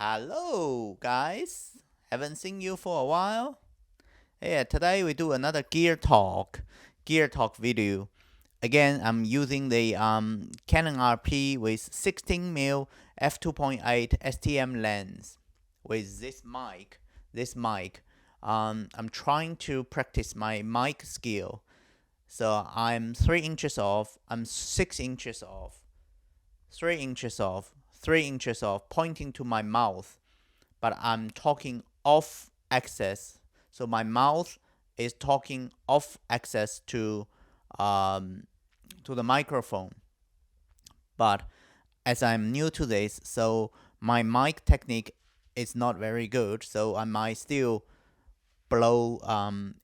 Hello guys, haven't seen you for a while. Yeah, today we do another gear talk video. Again, I'm using the Canon RP with 16mm f2.8 STM lens with this mic. I'm trying to practice my mic skill. So I'm 3 inches off. I'm 6 inches off. 3 inches off. 3 inches off, pointing to my mouth, but I'm talking off axis. So my mouth is talking off axis to the microphone. But as I'm new to this, so my mic technique is not very good. So I might still blow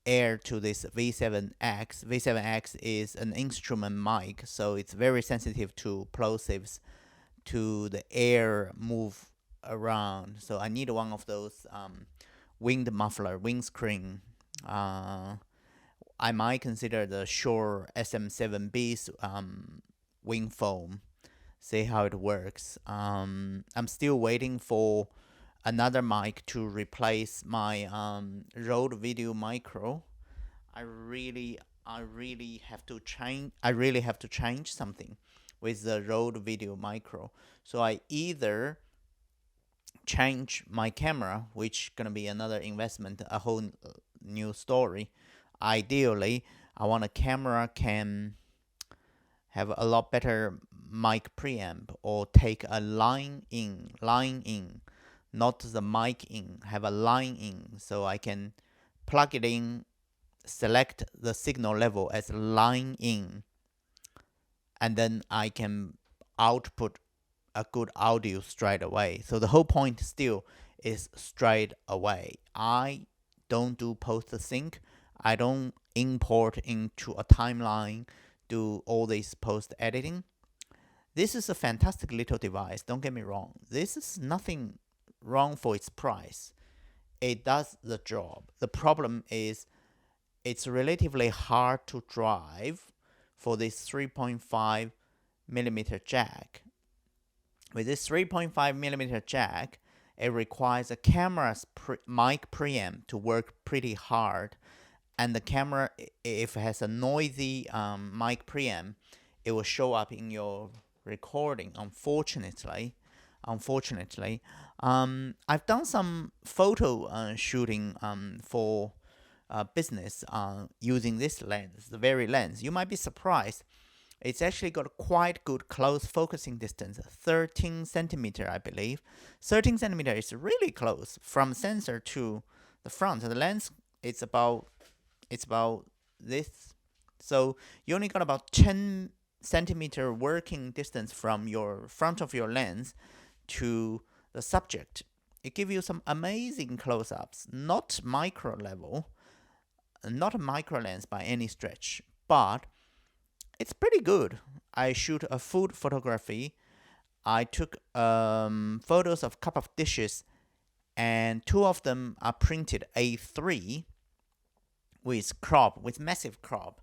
air to this V7x. V7x is an instrument mic, so it's very sensitive to plosives, to the air move around. So I need one of those wind muffler, windscreen. I might consider the Shure SM7B's wing foam. See how it works. I'm still waiting for another mic to replace my Rode Video Micro. I really have to change something with the Rode Video Micro. So I either change my camera, which gonna be another investment, a whole new story. Ideally, I want a camera can have a lot better mic preamp, or take a line in, not the mic in, have a line in, so I can plug it in, select the signal level as line in, and then I can output a good audio straight away. So the whole point still is straight away. I don't do post sync. I don't import into a timeline, do all this post editing. This is a fantastic little device, don't get me wrong. This is nothing wrong for its price. It does the job. The problem is it's relatively hard to drive for this 3.5 millimeter jack. With this 3.5 millimeter jack, it requires a camera's mic preamp to work pretty hard, and the camera, if it has a noisy mic preamp, it will show up in your recording. Unfortunately, I've done some photo shooting for business using this lens, the very lens. You might be surprised. It's actually got quite good close focusing distance, 13 centimeter, I believe. 13 centimeter is really close from sensor to the front. The lens, it's about this. So you only got about 10 centimeter working distance from your front of your lens to the subject. It gives you some amazing close-ups, not micro level, not a micro lens by any stretch, but it's pretty good. I shoot a food photography. I took photos of cup of dishes, and 2 of them are printed A3 with massive crop,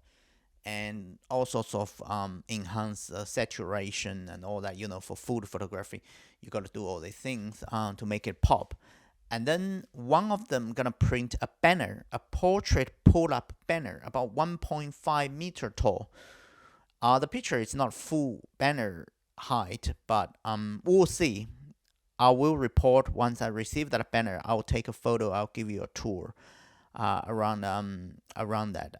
and all sorts of enhanced saturation and all that. For food photography, you got to do all these things to make it pop. And then one of them gonna print a banner, a portrait pull-up banner, about 1.5 meter tall. The picture is not full banner height, but we'll see. I will report once I receive that banner. I'll take a photo. I'll give you a tour around that.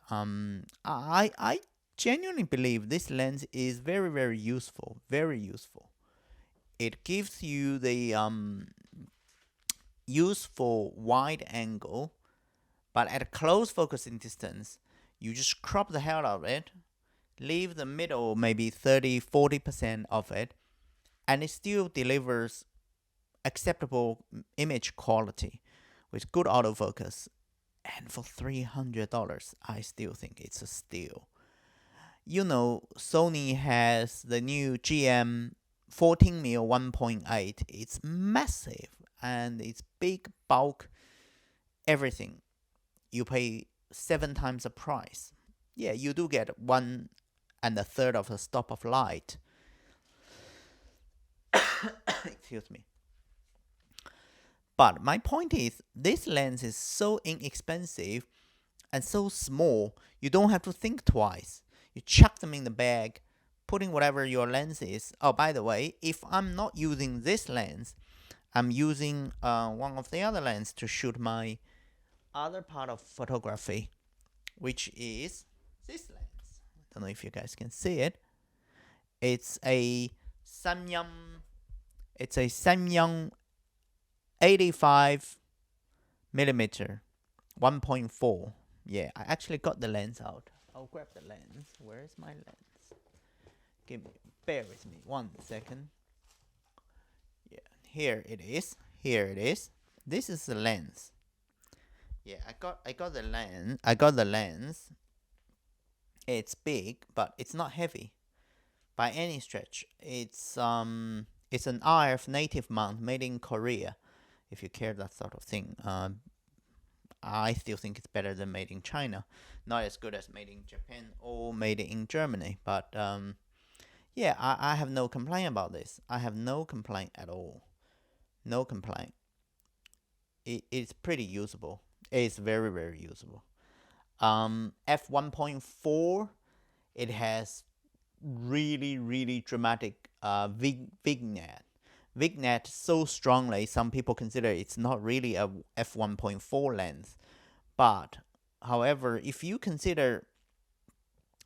I genuinely believe this lens is very, very useful. Very useful. It gives you the useful wide angle, but at a close focusing distance, you just crop the hell out of it, leave the middle maybe 30-40% of it, and it still delivers acceptable image quality with good autofocus. And for $300, I still think it's a steal. Sony has the new GM 14mm 1.8. It's massive, and it's big, bulk, everything. You pay 7 times the price. Yeah, you do get 1 1/3 of a stop of light. Excuse me. But my point is, this lens is so inexpensive and so small, you don't have to think twice. You chuck them in the bag, putting whatever your lens is. Oh, by the way, if I'm not using this lens, I'm using one of the other lenses to shoot my other part of photography, which is this lens. I don't know if you guys can see it. It's a Samyang 85 millimeter 1.4. Yeah, I actually got the lens out. I'll grab the lens. Where is my lens? Bear with me 1 second. Yeah, here it is. Here it is. This is the lens. Yeah, I got the lens. I got the lens. It's big, but it's not heavy by any stretch. It's an RF native mount made in Korea. If you care that sort of thing, I still think it's better than made in China. Not as good as made in Japan or made in Germany, but yeah, I have no complaint about this. I have no complaint at all. No complaint. It's pretty usable. It's very, very usable. F1.4, it has really, really dramatic vignette. Vignette so strongly, some people consider it's not really a f1.4 lens. But, however, if you consider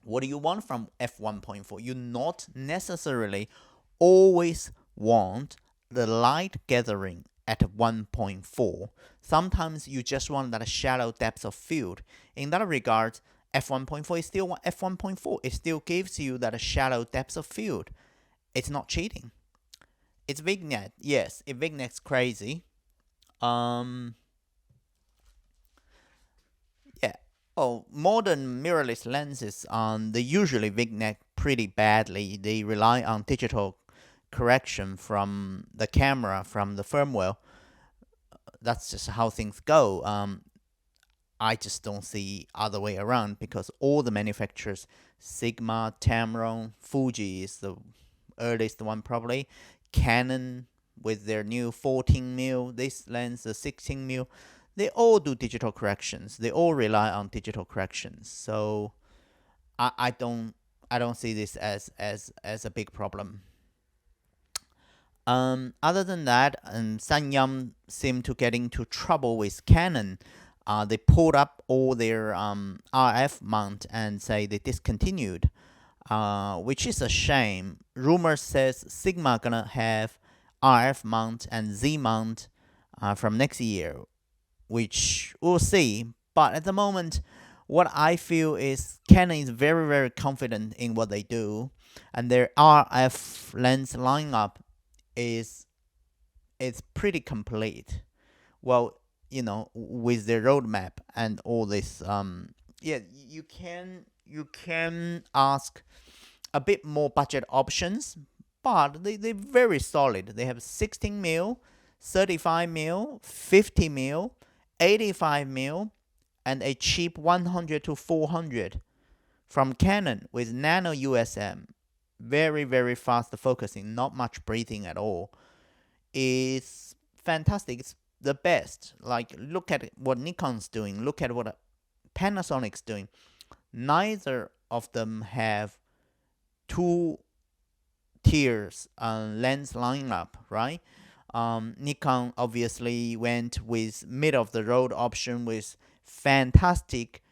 what do you want from f1.4, you not necessarily always want the light gathering at 1.4. Sometimes you just want that shallow depth of field. In that regard, f1.4 is still f1.4. It still gives you that shallow depth of field. It's not cheating. It's vignette. Yes, it vignettes crazy. Yeah. Oh, modern mirrorless lenses, they usually vignette pretty badly. They rely on digital correction from the camera, from the firmware. That's just how things go. I just don't see other way around, because all the manufacturers, Sigma, Tamron, Fuji is the earliest one probably, Canon with their new 14mm, this lens, the 16mm, they all do digital corrections. They all rely on digital corrections. So I don't see this as a big problem. Other than that, Samyang seemed to get into trouble with Canon. They pulled up all their RF mount and say they discontinued, which is a shame. Rumor says Sigma gonna have RF mount and Z mount from next year, which we'll see. But at the moment, what I feel is Canon is very, very confident in what they do, and their RF lens lineup is pretty complete. Well, with their roadmap and all this, yeah, you can ask a bit more budget options, but they're very solid. They have 16mm, 35mm, 50mm, 85mm, and a cheap 100 to 400 from Canon with nano USM. Very, very fast focusing, not much breathing at all. It's fantastic. It's the best. Like, look at what Nikon's doing. Look at what Panasonic's doing. Neither of them have two tiers lens lineup, right? Nikon obviously went with middle of the road option with fantastic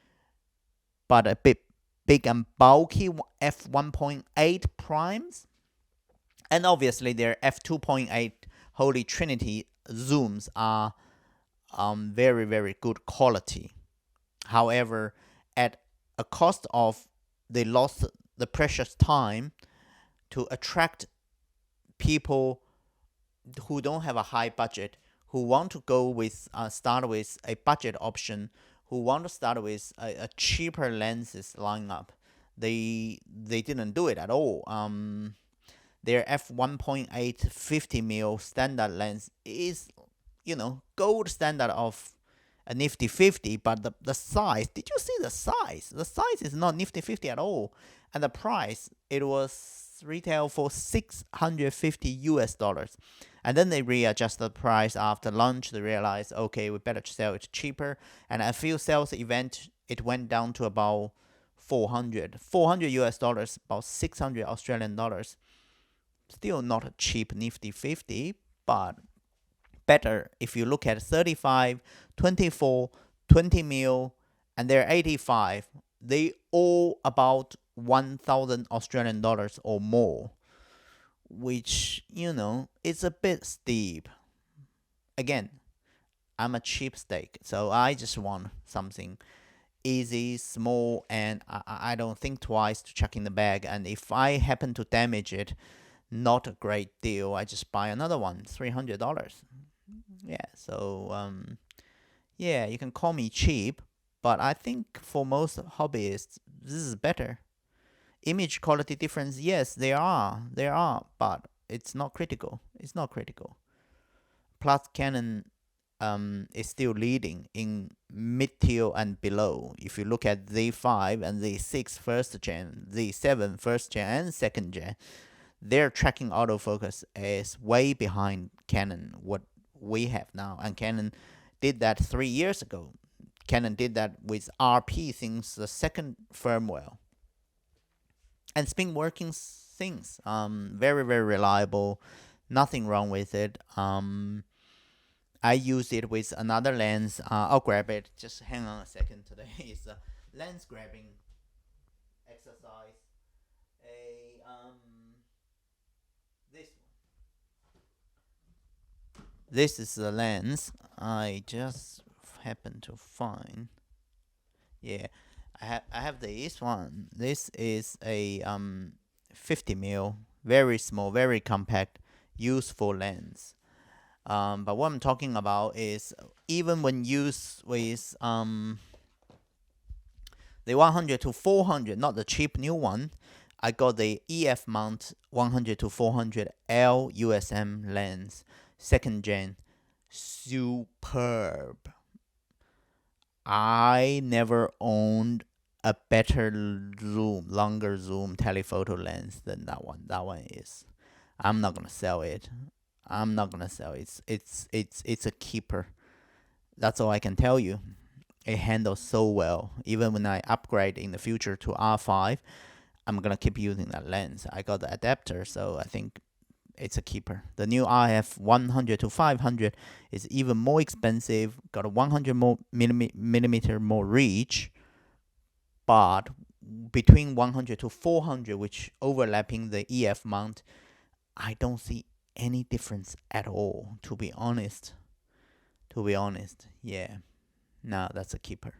but a bit big and bulky f1.8 primes, and obviously their f2.8 Holy Trinity zooms are very, very good quality. However, at a cost of they lost the precious time to attract people who don't have a high budget, who want to go with start with a budget option, who want to start with a cheaper lenses lineup. They didn't do it at all. Their f1.8 50mm standard lens is, gold standard of a Nifty 50, but the size, did you see the size? The size is not Nifty 50 at all. And the price, it was it's retail for $650. And then they readjust the price after launch. They realize, okay, we better sell it cheaper. And a few sales event, it went down to about 400 US dollars, about 600 Australian dollars. Still not a cheap Nifty 50, but better if you look at 35, 24, 20 mil, and they're 85. They all about 1,000 Australian dollars or more, which, it's a bit steep. Again, I'm a cheapskate, so I just want something easy, small, and I don't think twice to chuck in the bag. And if I happen to damage it, not a great deal, I just buy another one, $300. Yeah, so yeah, you can call me cheap, but I think for most hobbyists, this is better. Image quality difference, yes, there are, but it's not critical. Plus, Canon is still leading in mid-tier and below. If you look at Z5 and Z6 first gen, Z7 first gen and second gen, their tracking autofocus is way behind Canon, what we have now. And Canon did that 3 years ago. Canon did that with RP since the second firmware. And it's been working since. Very, very reliable. Nothing wrong with it. I use it with another lens. I'll grab it. Just hang on a second. Today is a lens grabbing exercise. This is the lens I just happen to find. Yeah, I have this one. This is a 50 mil, very small, very compact, useful lens. But what I'm talking about is even when used with the 100 to 400, not the cheap new one, I got the EF mount 100 to 400 L USM lens, second gen, superb. I never owned a better zoom, longer zoom telephoto lens than that one. That one is. I'm not gonna sell it. It's a keeper. That's all I can tell you. It handles so well. Even when I upgrade in the future to R5, I'm gonna keep using that lens. I got the adapter, so I think it's a keeper. The new RF 100 to 500 is even more expensive. Got a 100 more millimeter more reach, but between 100 to 400, which overlapping the EF mount, I don't see any difference at all, to be honest. Yeah. No, that's a keeper.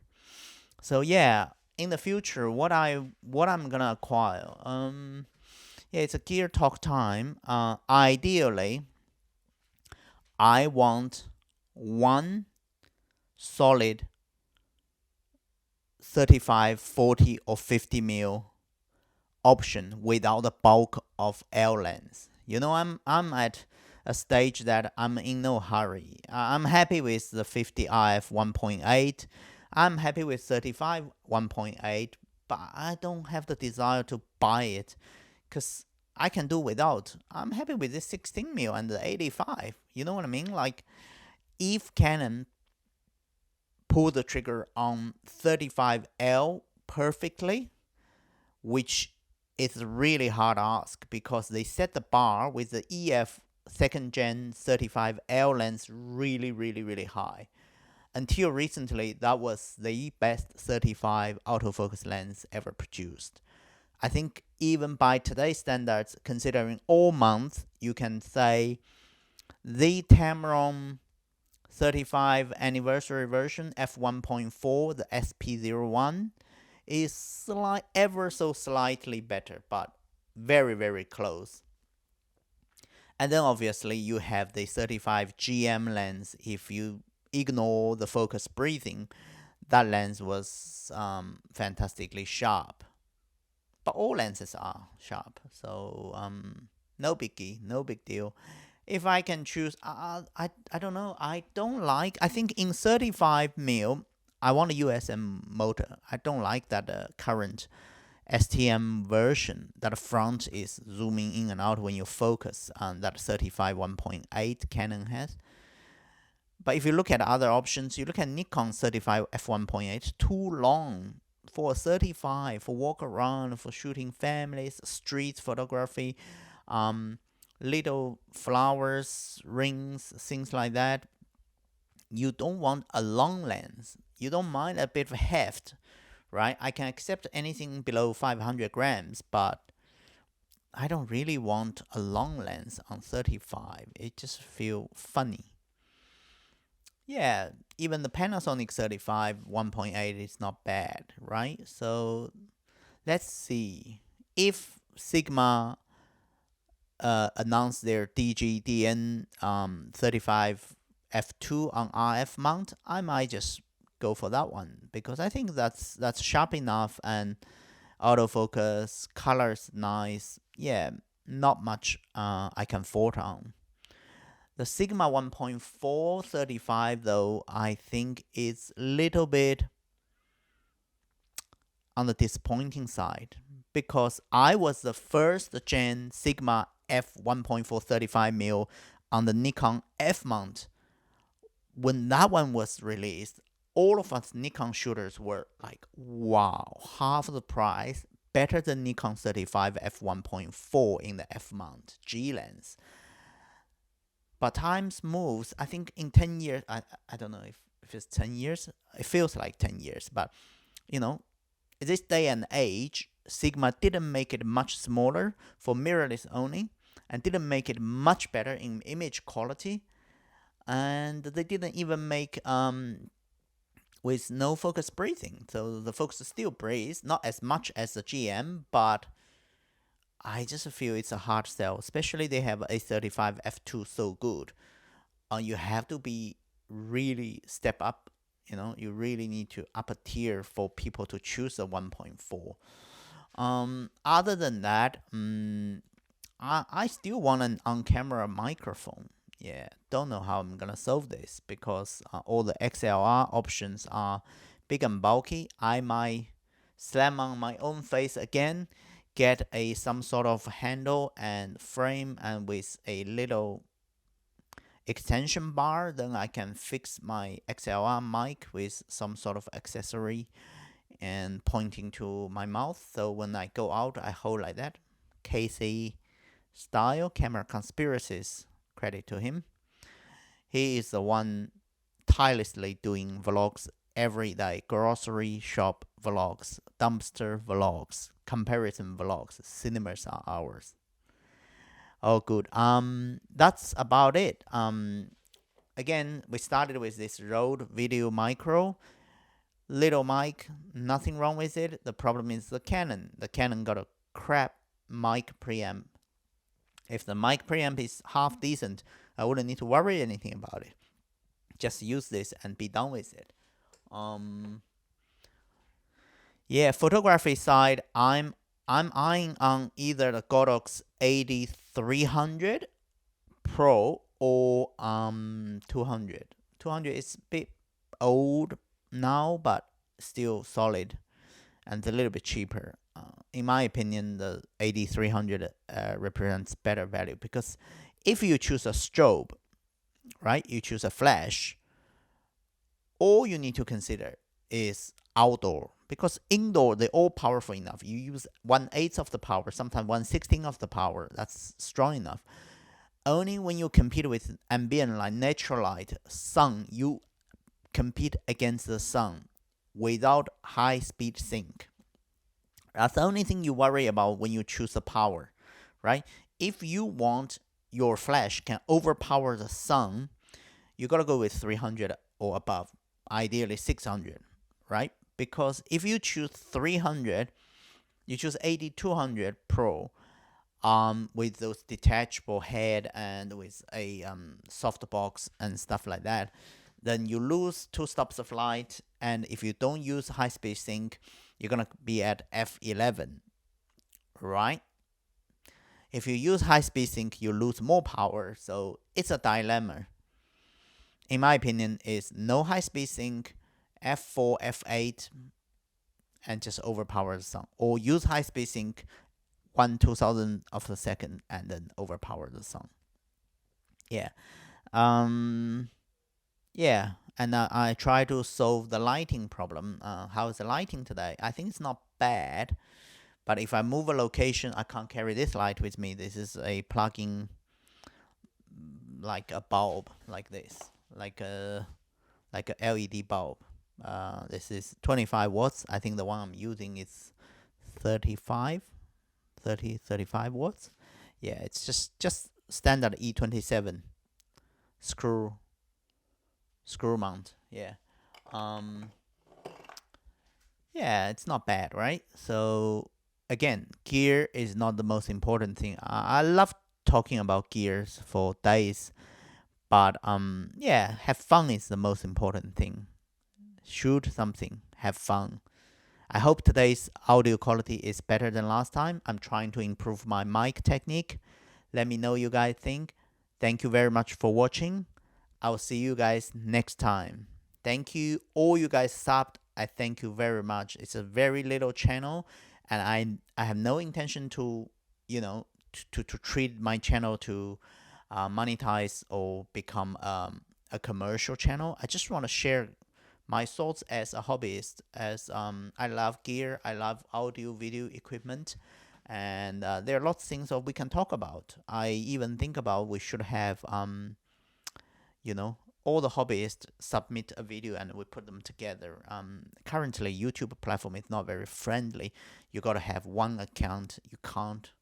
So yeah, in the future, what I'm gonna acquire, yeah, it's a gear talk time. Ideally, I want one solid 35, 40, or 50 mil option without the bulk of L lens. I'm at a stage that I'm in no hurry. I'm happy with the 50 RF 1.8. I'm happy with 35 1.8, but I don't have the desire to buy it because I can do without. I'm happy with this 16 mil and the 85. You know what I mean? Like, if Canon pull the trigger on 35L perfectly, which is really hard ask because they set the bar with the EF second gen 35L lens really, really, really high. Until recently, that was the best 35 autofocus lens ever produced. I think even by today's standards, considering all mounts, you can say the Tamron 35 anniversary version f1.4, the SP01, is ever so slightly better, but very, very close. And then obviously you have the 35 GM lens. If you ignore the focus breathing, that lens was fantastically sharp. But all lenses are sharp, so no biggie, no big deal. If I can choose, I don't know. I think in 35 mil, I want a USM motor. I don't like that current STM version that the front is zooming in and out when you focus, that 35 1.8 Canon has. But if you look at other options, you look at Nikon 35 f1.8, too long for 35, for walk around, for shooting families, street photography, little flowers, rings, things like that. You don't want a long lens. You don't mind a bit of heft, right? I can accept anything below 500 grams, but I don't really want a long lens on 35. It just feels funny. Yeah, even the Panasonic 35 1.8 is not bad, right? So let's see if Sigma announced their DGDN 35 F2 on RF mount, I might just go for that one because I think that's sharp enough and autofocus, color's nice. Yeah, not much I can fault on. The Sigma 1.4 35 though, I think is a little bit on the disappointing side because I was the first gen Sigma f 1.4 35mm on the Nikon F mount. When that one was released, all of us Nikon shooters were like, wow, half the price, better than Nikon 35 f1.4 in the F mount G lens. But times moves. I think in 10 years, I don't know if it's 10 years. It feels like 10 years. But, this day and age, Sigma didn't make it much smaller for mirrorless only and didn't make it much better in image quality. And they didn't even make with no focus breathing. So the focus still breathes, not as much as the GM, but I just feel it's a hard sell, especially they have A35 F2 so good. You have to be really step up. You really need to up a tier for people to choose a 1.4. Other than that, I still want an on-camera microphone. Yeah, don't know how I'm gonna solve this because all the XLR options are big and bulky. I might slam on my own face again, get some sort of handle and frame and with a little extension bar, then I can fix my XLR mic with some sort of accessory and pointing to my mouth. So when I go out, I hold like that. Casey style, Camera Conspiracies, credit to him. He is the one tirelessly doing vlogs every day, grocery shop vlogs, dumpster vlogs, comparison vlogs, cinemas are ours. Oh, good. That's about it. Again, we started with this Rode Video Micro. Little mic, nothing wrong with it. The problem is the Canon. The Canon got a crap mic preamp. If the mic preamp is half decent, I wouldn't need to worry anything about it. Just use this and be done with it. Yeah, photography side, I'm eyeing on either the Godox 8300 Pro or 200. 200 is a bit old now, but still solid and a little bit cheaper. In my opinion, the 8300 represents better value because if you choose a strobe, right, you choose a flash, all you need to consider is outdoor because indoor they're all powerful enough. You use 1/8 of the power, sometimes 1/16 of the power. That's strong enough. Only when you compete with ambient light, natural light, sun, you compete against the sun without high-speed sync. That's the only thing you worry about when you choose the power, right? If you want your flash can overpower the sun, you gotta go with 300 or above, ideally 600, right? Because if you choose 300, you choose 8200 Pro, with those detachable head and with a softbox and stuff like that, then you lose 2 stops of light. And if you don't use high-speed sync, you're gonna be at f11, right? If you use high-speed sync, you lose more power. So it's a dilemma. In my opinion, is no high-speed sync, f4, f8, and just overpower the sound, or use high-speed sync 1/2000 of a second and then overpower the sound. Yeah. Yeah, and I try to solve the lighting problem. How is the lighting today? I think it's not bad, but if I move a location, I can't carry this light with me. This is a plug-in, like a bulb, like this, like a LED bulb. This is 25 watts. I think the one I'm using is 35 watts. Yeah, it's just standard E27 screw mount. Yeah. Yeah, it's not bad, right? So again, gear is not the most important thing. I love talking about gears for days, but yeah, have fun is the most important thing. Shoot something, have fun. I hope today's audio quality is better than last time. I'm trying to improve my mic technique. Let me know you guys think. Thank you very much for watching. I'll see you guys next time. Thank you. All you guys subbed. I thank you very much. It's a very little channel, and I have no intention to, to treat my channel to monetize or become a commercial channel. I just want to share my thoughts as a hobbyist. As I love gear, I love audio video equipment, and there are lots of things that we can talk about. I even think about we should have all the hobbyists submit a video and we put them together. Currently, YouTube platform is not very friendly. You gotta have one account. You can't.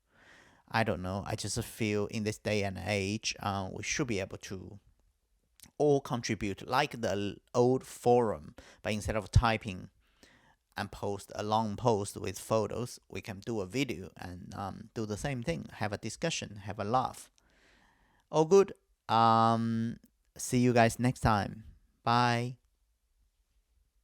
I don't know. I just feel in this day and age, we should be able to all contribute like the old forum, but instead of typing and post a long post with photos, we can do a video and do the same thing. Have a discussion, have a laugh. All good. See you guys next time. Bye.